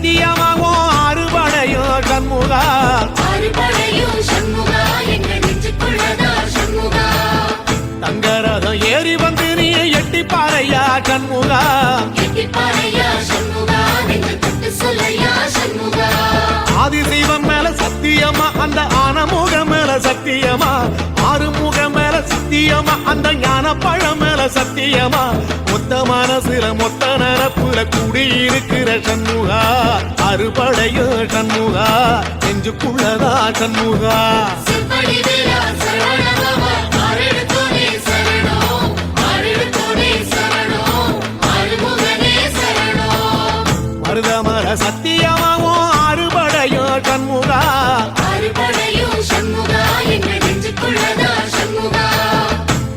சத்தியமாவோ அறுபடையோ சண்முகா தங்கரதம் ஏறி வந்து நீ எட்டி பாறையா சண்முகா ஆதிசைவம் மேல சத்தியமா அந்த ஆனமுகம் மேல சத்தியமா ஆறுமுகம் மேல சத்தியமா அந்த ஞான பழம் மேல சத்தியமா மொத்த மனசுல மொத்த நரப்புல குடியிருக்கிற சண்முகா அறுபடையோ சண்முகா நெஞ்சுக்குள்ளதா சண்முகா மருதமர சத்தியமாவோ அறுபடையோ சண்முகா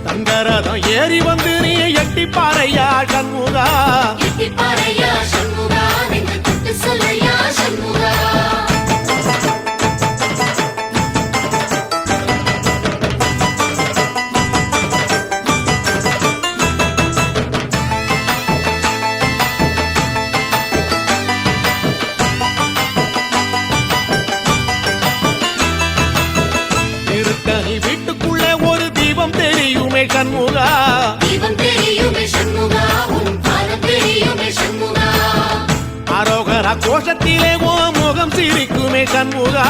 தங்கரதம் ஏறி வந்து நீ எட்டி பாறையா சண்முகா வீட்டுக்குள்ளே ஒரு தீபம் தெரியுமே சண்முகா அரோகரா கோஷத்திலே ஓ முகம் சிரிக்குமே சண்முகா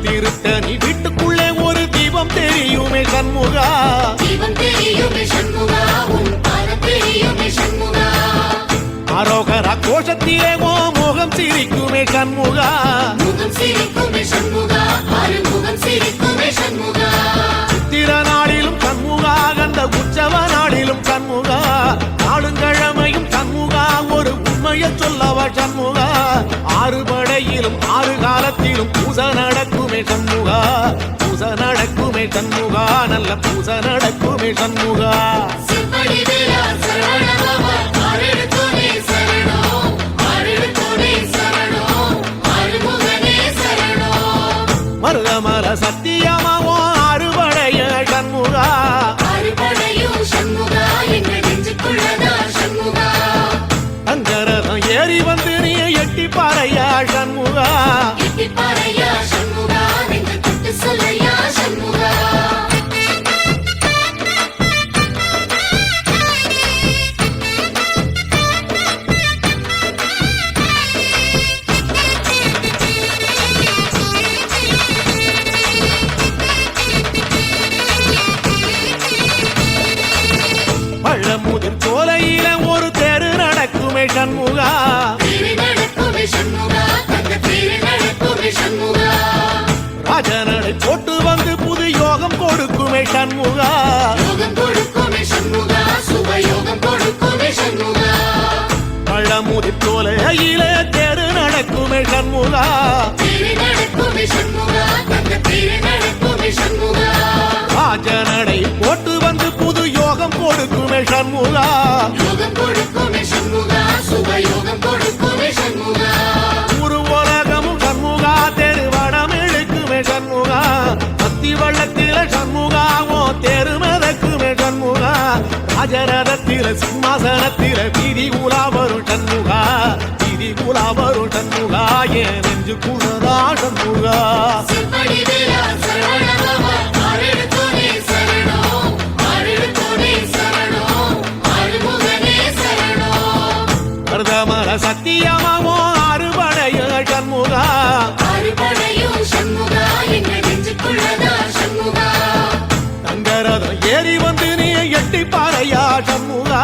திருத்தணி வீட்டுக்குள்ளே ஒரு தீபம் தெரியுமே சண்முகா அரோகரா கோஷத்திலே ஓ முகம் சிரிக்குமே சண்முகா சித்திர நாளிலும் சண்முகா கந்த உற்சவ நாளிலும் சண்முகா நாளுங்கிழமையும் சண்முகா ஒரு உண்மையை சொல்லவா சண்முகா ஆறுபடையிலும் ஆறு காலத்திலும் பூசை நடக்குமே சண்முகா பூசை நடக்குமே சண்முகா நல்ல பூசை நடக்குமே சண்முகா மருதமர சத்தியமாவோ அறுபடைய சண்முகா தங்கரதம் ஏறி வந்து நீ எட்டி பாறையா சண்முகா பழமுதிர் சோலையில ஒரு தெரு நடக்குமே சண்முகா ராஜனடை போட்டு வந்து புது யோகம் கொடுக்குமே சண்முகா பழமுதிர் சோலையில தெரு நடக்குமே சண்முகா ராஜனடை போட்டு வந்து புது யோகம் கொடுக்குமே சண்முகா ஒரு உலகமும் சண்முகா தெருவடம் இழுக்குமே சண்முகா பத்தி வள்ளத்தில சண்முகாவோ தெரு மிதக்குமே சண்முகா ராஜரதத்தில சிம்மாசனத்தில வீதி உலா வரும் சண்முகா வீதி உலா வரும் சண்முகா என் நெஞ்சு குளரா சண்முகா மருதமர சத்தியமாவோ அறுபடைய சண்முகா தங்கரதம் ஏறி வந்து நீ எட்டி பாறையா சண்முகா